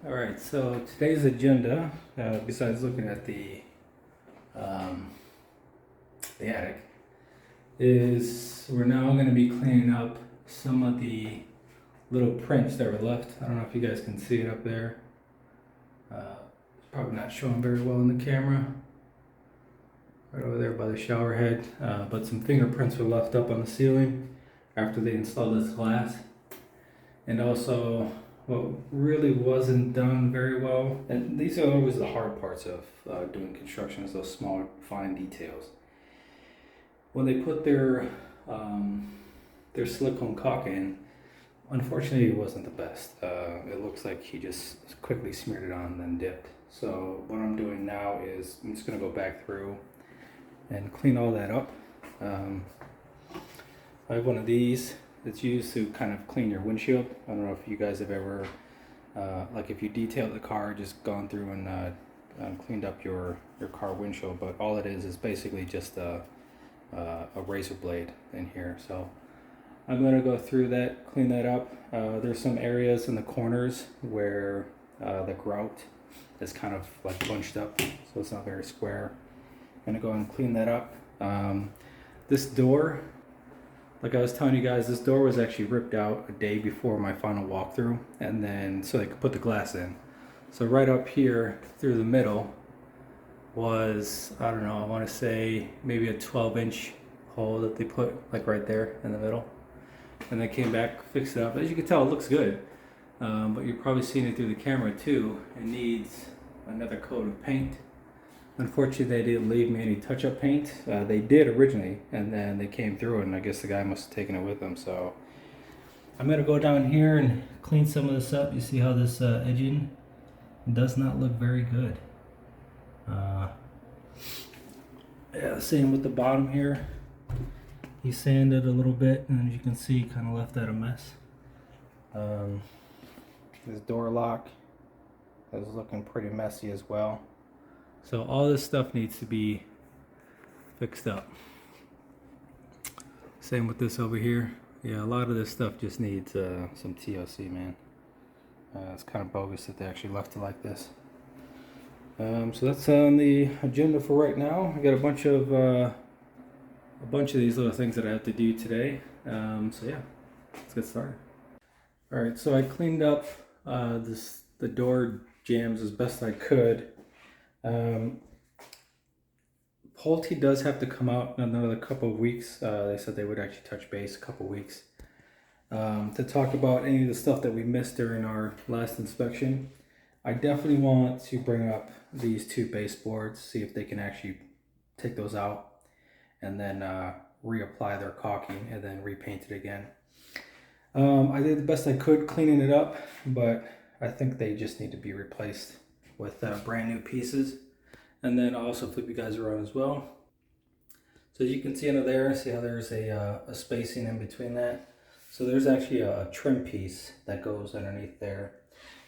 All right, so today's agenda, besides looking at um, the attic, is we're now going to be cleaning up some of the little prints that were left. I don't know if you guys can see it up there. Probably not showing very well in the camera. Right over there by the shower head, but some fingerprints were left up on the ceiling after they installed this glass. And also, what really wasn't done very well, and these are always the hard parts of doing construction, is those small, fine details. When they put their silicone caulk in, unfortunately, it wasn't the best. It looks like he just quickly smeared it on and then dipped. So what I'm doing now is I'm just going to go back through and clean all that up. I have one of these. It's used to kind of clean your windshield. I don't know if you guys have ever, like if you detailed the car, just gone through and cleaned up your car windshield. But all it is basically just a razor blade in here. So I'm going to go through that, clean that up. There's some areas in the corners where the grout is kind of like bunched up, so it's not very square. I'm going to go and clean that up. This door, like I was telling you guys, this door was actually ripped out a day before my final walkthrough, and then so they could put the glass in. So right up here through the middle was, I don't know, I want to say maybe a 12-inch hole that they put like right there in the middle. And they came back, fixed it up. As you can tell, it looks good, but you're probably seeing it through the camera too. It needs another coat of paint. Unfortunately, they didn't leave me any touch-up paint. They did originally, and then they came through, and I guess the guy must have taken it with them. So I'm gonna go down here and clean some of this up. You see how this edging does not look very good. Yeah, same with the bottom here. He sanded a little bit, and as you can see, kind of left that a mess. This door lock is looking pretty messy as well. So all this stuff needs to be fixed up. Same with this over here. Yeah, a lot of this stuff just needs some TLC, man. It's kind of bogus that they actually left it like this. So that's on the agenda for right now. I got a bunch of these little things that I have to do today. So yeah, let's get started. All right, so I cleaned up the door jambs as best I could. Pulte does have to come out in another couple of weeks. They said they would actually touch base a couple of weeks to talk about any of the stuff that we missed during our last inspection. I definitely want to bring up these two baseboards, see if they can actually take those out and then reapply their caulking and then repaint it again. I did the best I could cleaning it up, but I think they just need to be replaced with brand new pieces. And then I'll also flip you guys around as well. So as you can see under there, see how there's a spacing in between that. So there's actually a trim piece that goes underneath there.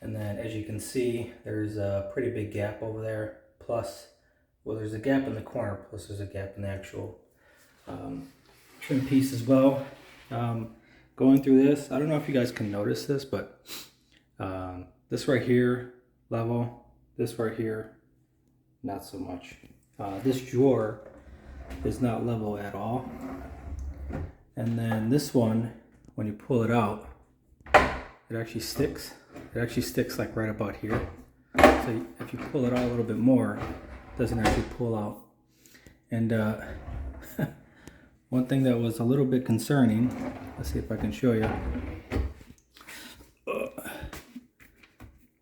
And then as you can see, there's a pretty big gap over there. Plus, well, there's a gap in the corner, plus there's a gap in the actual trim piece as well. Going through this, I don't know if you guys can notice this, but this right here, level. This right here, not so much. This drawer is not level at all. And then this one, when you pull it out, it actually sticks. It actually sticks like right about here. So if you pull it out a little bit more, it doesn't actually pull out. And one thing that was a little bit concerning, let's see if I can show you,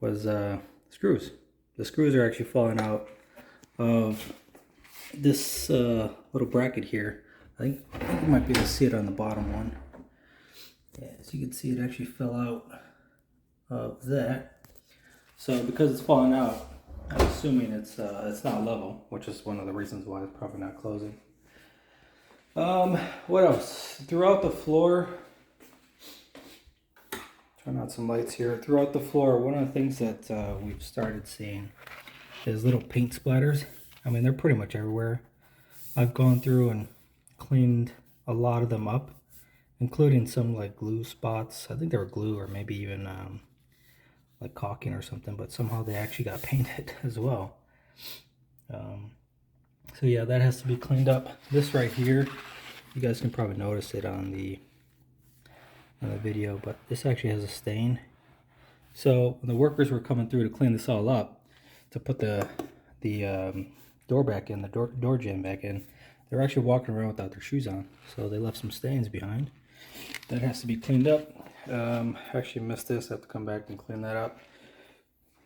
was screws. The screws are actually falling out of this little bracket here. I think you might be able to see it on the bottom one. Yeah, as you can see, it actually fell out of that. So because it's falling out, I'm assuming it's not level, which is one of the reasons why it's probably not closing. What else? Throughout the floor, turn on some lights here. Throughout the floor, one of the things that we've started seeing is little paint splatters. I mean, they're pretty much everywhere. I've gone through and cleaned a lot of them up, including some like glue spots. I think they were glue or maybe even like caulking or something, but somehow they actually got painted as well. So yeah, that has to be cleaned up. This right here, you guys can probably notice it on the video, but this actually has a stain. So when the workers were coming through to clean this all up, to put the door back in, the door jamb back in, they were actually walking around without their shoes on. So they left some stains behind. That has to be cleaned up. Actually missed this. I have to come back and clean that up.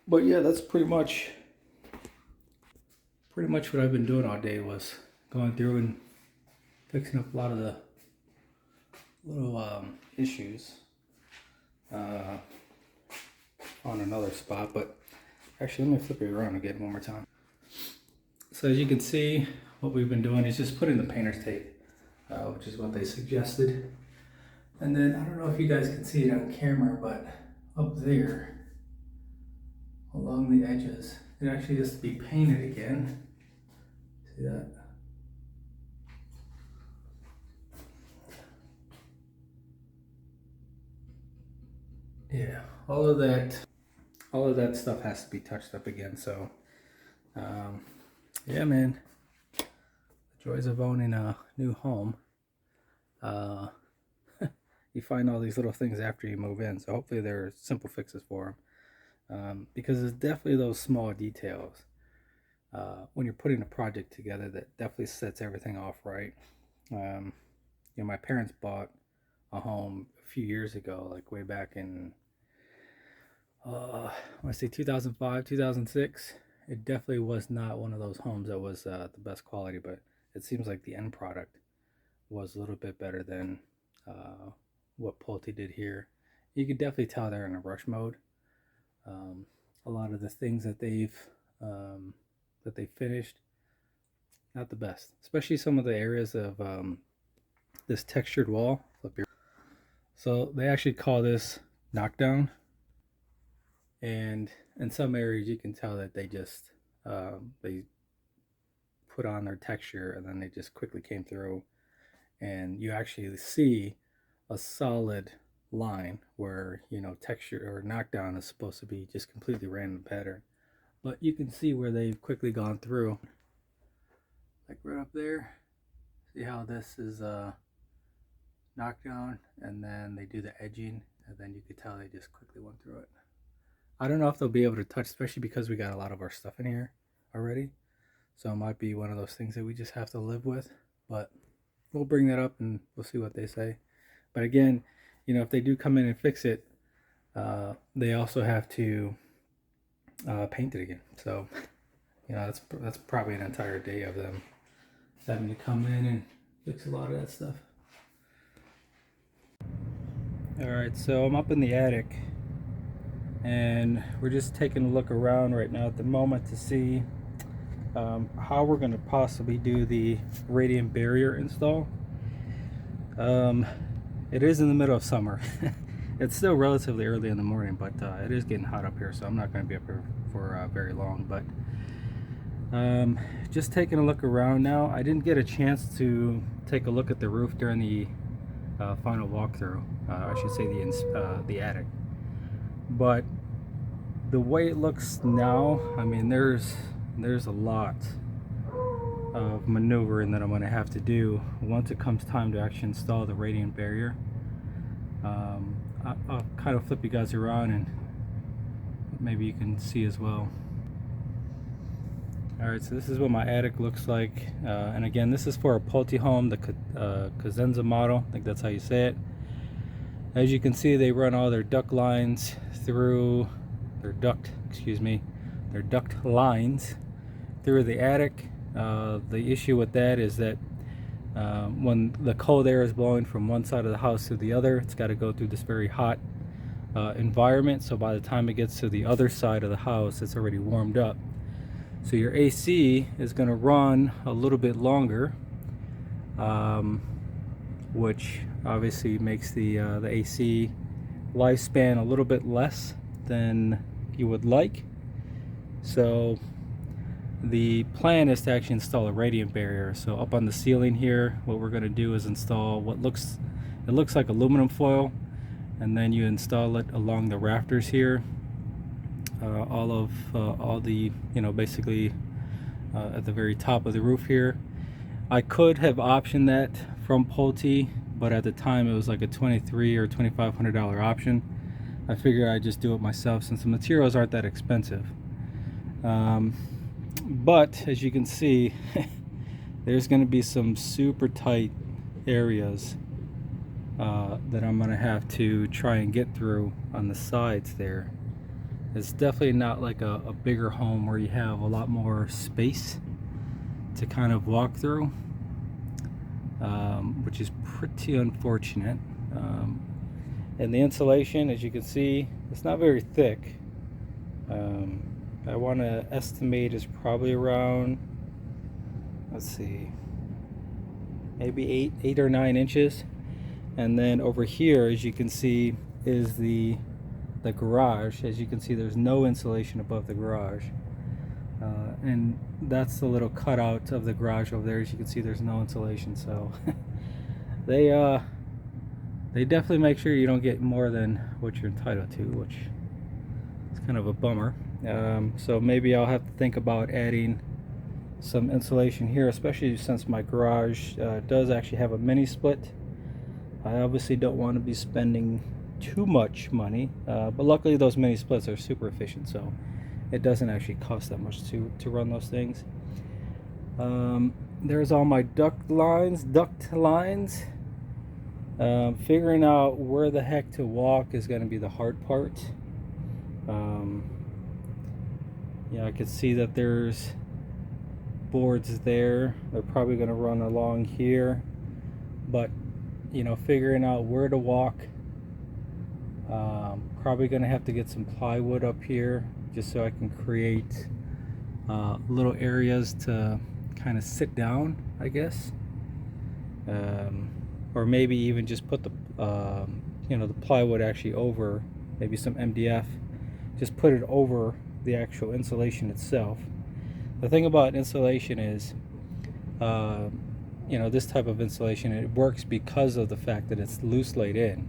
But yeah, that's pretty much what I've been doing all day, was going through and fixing up a lot of the little issues on another spot. But actually, let me flip it around again one more time. So as you can see, what we've been doing is just putting the painter's tape, which is what they suggested. And then, I don't know if you guys can see it on camera, but up there, along the edges, it actually has to be painted again. See that? Yeah, all of that stuff has to be touched up again. So, yeah, man, the joys of owning a new home. You find all these little things after you move in, so hopefully there are simple fixes for them. Because it's definitely those small details when you're putting a project together that definitely sets everything off right. You know, my parents bought a home a few years ago, like way back in I want to say 2005, 2006. It definitely was not one of those homes that was the best quality, but it seems like the end product was a little bit better than what Pulte did here. You could definitely tell they're in a rush mode. A lot of the things that they finished, not the best. Especially some of the areas of this textured wall. So they actually call this knockdown. And in some areas you can tell that they just they put on their texture and then they just quickly came through, and you actually see a solid line where, you know, texture or knockdown is supposed to be just completely random pattern, but you can see where they've quickly gone through, like right up there. See how this is knockdown, and then they do the edging, and then you could tell they just quickly went through it. I don't know if they'll be able to touch, especially because we got a lot of our stuff in here already. So it might be one of those things that we just have to live with. But we'll bring that up and we'll see what they say. But again, you know, if they do come in and fix it, they also have to paint it again. So, you know, that's probably an entire day of them having to come in and fix a lot of that stuff. All right, so I'm up in the attic, and we're just taking a look around right now at the moment to see how we're going to possibly do the radiant barrier install. It is in the middle of summer. It's still relatively early in the morning, but it is getting hot up here, so I'm not going to be up here for very long. But just taking a look around now. I didn't get a chance to take a look at the roof during the final walkthrough. I should say the attic. But the way it looks now, I mean, there's a lot of maneuvering that I'm going to have to do once it comes time to actually install the radiant barrier. I'll kind of flip you guys around and maybe you can see as well. Alright, so this is what my attic looks like, and again, this is for a Pulte home, the Cosenza model. I think that's how you say it. As you can see, they run all their duct lines through their duct lines through the attic. The issue with that is that when the cold air is blowing from one side of the house to the other, it's got to go through this very hot environment. So by the time it gets to the other side of the house, it's already warmed up. So your AC is going to run a little bit longer, which obviously makes the AC lifespan a little bit less than you would like. So the plan is to actually install a radiant barrier. So up on the ceiling here, what we're going to do is install what looks like aluminum foil, and then you install it along the rafters here, all the, basically at the very top of the roof here. I could have optioned that from Pulte, but at the time it was like a $2,300 or $2,500 option. I figured I'd just do it myself since the materials aren't that expensive. But as you can see, there's going to be some super tight areas that I'm going to have to try and get through on the sides there. It's definitely not like a bigger home where you have a lot more space to kind of walk through, which is pretty unfortunate. And the insulation, as you can see, it's not very thick. I want to estimate is probably around, let's see, maybe 8 or 9 inches. And then over here, as you can see, is the garage. As you can see, there's no insulation above the garage, and that's the little cutout of the garage over there. As you can see, there's no insulation, so they definitely make sure you don't get more than what you're entitled to, which is kind of a bummer. So maybe I'll have to think about adding some insulation here, especially since my garage does actually have a mini split. I obviously don't want to be spending too much money, but luckily those mini splits are super efficient, so it doesn't actually cost that much to run those things. There's all my duct lines. Figuring out where the heck to walk is going to be the hard part. Yeah, I could see that there's boards there. They're probably going to run along here, but figuring out where to walk. Probably going to have to get some plywood up here just so I can create little areas to kind of sit down, I guess. Or maybe even just put the the plywood actually over, maybe some MDF, just put it over the actual insulation itself. The thing about insulation is, this type of insulation, it works because of the fact that it's loose laid in,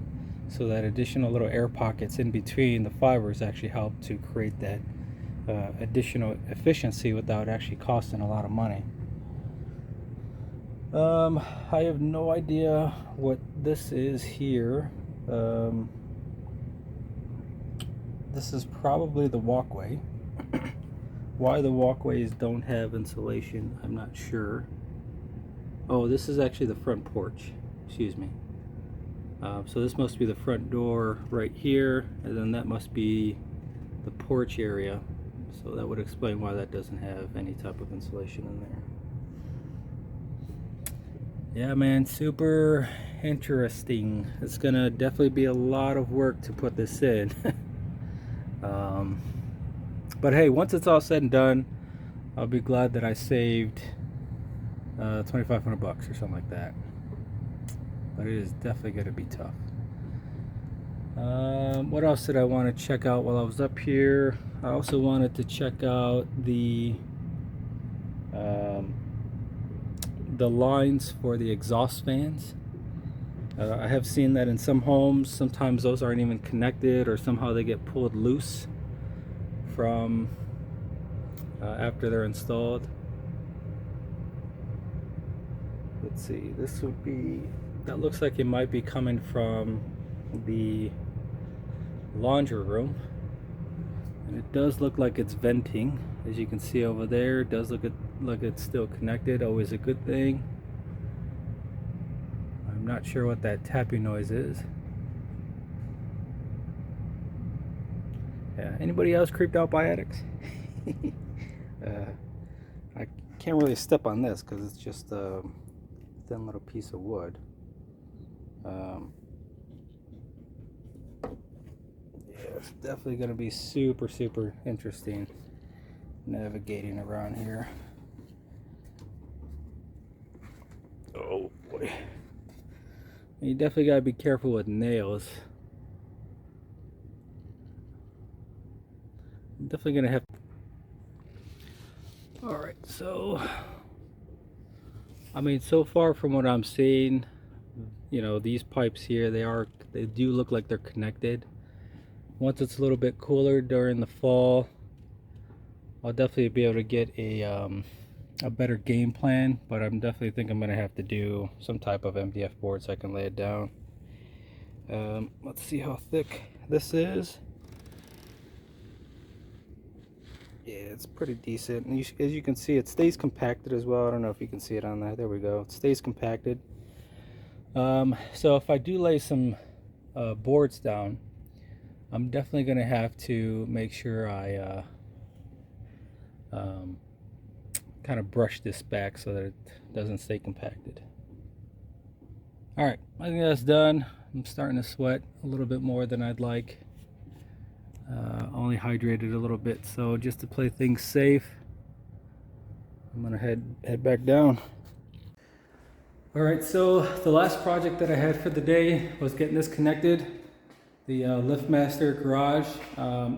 so that additional little air pockets in between the fibers actually help to create that additional efficiency without actually costing a lot of money. I have no idea what this is here. This is probably the walkway. Why the walkways don't have insulation, I'm not sure. Oh, this is actually the front porch. Excuse me. So this must be the front door right here, and then that must be the porch area. So that would explain why that doesn't have any type of insulation in there. Yeah, man, super interesting. It's gonna definitely be a lot of work to put this in. But hey, once it's all said and done, I'll be glad that I saved $2,500 or something like that. But it is definitely going to be tough. What else did I want to check out while I was up here? I also wanted to check out the lines for the exhaust fans. I have seen that in some homes. Sometimes those aren't even connected, or somehow they get pulled loose from after they're installed. Let's see, this would be, that looks like it might be coming from the laundry room, and it does look like it's venting. As you can see over there, it does look like it's still connected. Always a good thing. I'm not sure what that tapping noise is. Yeah, anybody else creeped out by attics? I can't really step on this because it's just a thin little piece of wood. Yeah, it's definitely going to be super interesting navigating around here. Oh boy. You definitely got to be careful with nails. I'm definitely going to have. Alright, so I mean, so far from what I'm seeing, these pipes here, they do look like they're connected. once it's a little bit cooler during the fall, I'll definitely be able to get a better game plan, but I'm definitely think I'm gonna have to do some type of MDF board so I can lay it down. Let's see how thick this is. Yeah, it's pretty decent. And as you can see, it stays compacted as well. I don't know if you can see it on there. There we go. It stays compacted. So if I do lay some boards down, I'm definitely going to have to make sure I kind of brush this back so that it doesn't stay compacted. All right, I think that's done. I'm starting to sweat a little bit more than I'd like. Only hydrated a little bit, so just to play things safe, I'm gonna head back down. All right, so the last project that I had for the day was getting this connected, the LiftMaster garage.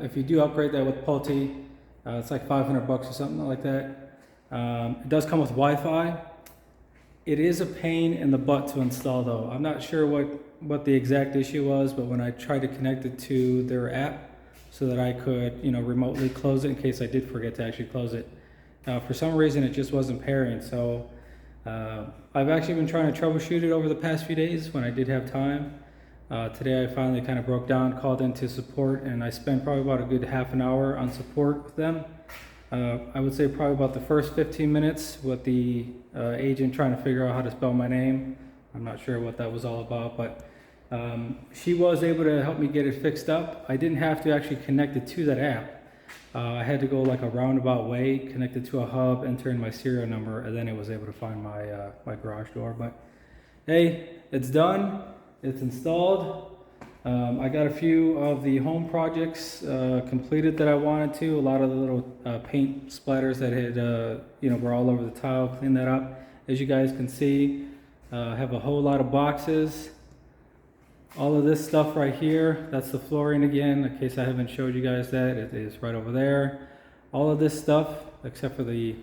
If you do upgrade that with Pulte, it's like $500 or something like that. It does come with Wi-Fi. It is a pain in the butt to install though. I'm not sure what the exact issue was, but when I tried to connect it to their app so that I could, remotely close it in case I did forget to actually close it, for some reason it just wasn't pairing. So I've actually been trying to troubleshoot it over the past few days when I did have time. Today I finally kind of broke down, called into support, and I spent probably about a good half an hour on support with them. I would say probably about the first 15 minutes with the agent trying to figure out how to spell my name. I'm not sure what that was all about, but she was able to help me get it fixed up. I didn't have to actually connect it to that app. I had to go like a roundabout way, connect it to a hub, enter in my serial number, and then it was able to find my my garage door. But hey, it's done. It's installed. I got a few of the home projects completed that I wanted to. A lot of the little paint splatters that had, were all over the tile. Cleaned that up. As you guys can see, I have a whole lot of boxes. All of this stuff right here, that's the flooring again, in case I haven't showed you guys that. It is right over there. All of this stuff, except for the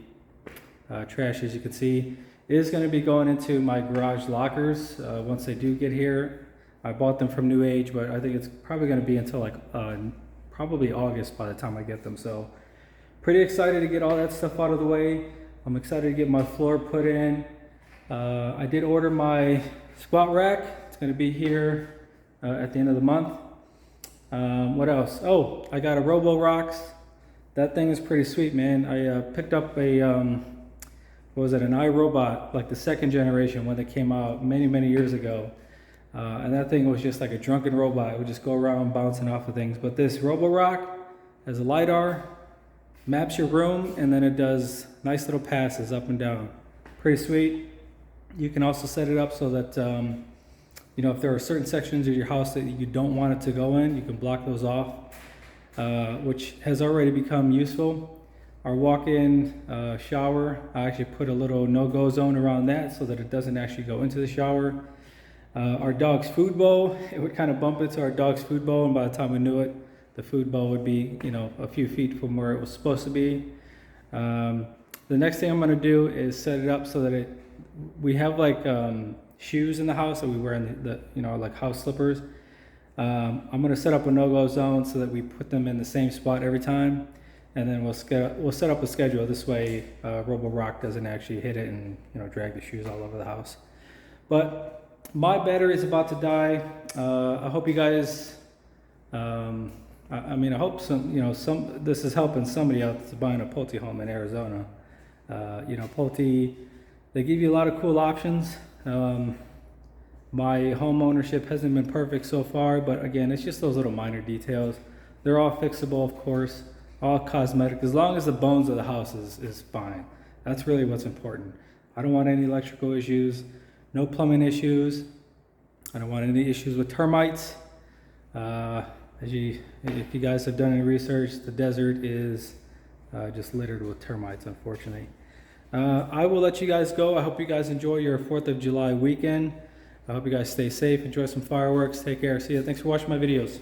trash, as you can see, is going to be going into my garage lockers once they do get here. I bought them from New Age, but I think it's probably going to be until like probably August by the time I get them. So pretty excited to get all that stuff out of the way. I'm excited to get my floor put in. I did order my squat rack. It's going to be here at the end of the month. What else? Oh, I got a Robo Rocks. That thing is pretty sweet, man. I picked up a what was it, an iRobot, like the second generation when they came out many years ago. And that thing was just like a drunken robot. It would just go around bouncing off of things. But this Roborock has a LiDAR, maps your room, and then it does nice little passes up and down. Pretty sweet. You can also set it up so that, if there are certain sections of your house that you don't want it to go in, you can block those off, which has already become useful. Our walk-in shower, I actually put a little no-go zone around that so that it doesn't actually go into the shower. Our dog's food bowl, it would kind of bump into our dog's food bowl, and by the time we knew it, the food bowl would be, a few feet from where it was supposed to be. The next thing I'm going to do is set it up so that we have like shoes in the house that we wear in the like house slippers. I'm going to set up a no-go zone so that we put them in the same spot every time, and then we'll set up a schedule. This way, Roborock doesn't actually hit it and drag the shoes all over the house. But my battery is about to die. I hope you guys. I hope this is helping somebody out that's buying a Pulte home in Arizona. Pulte, they give you a lot of cool options. My home ownership hasn't been perfect so far, but again, it's just those little minor details. They're all fixable, of course, all cosmetic, as long as the bones of the house is fine. That's really what's important. I don't want any electrical issues, no plumbing issues. I don't want any issues with termites. If you guys have done any research, the desert is just littered with termites, unfortunately. I will let you guys go. I hope you guys enjoy your 4th of July weekend. I hope you guys stay safe, enjoy some fireworks. Take care. See you. Thanks for watching my videos.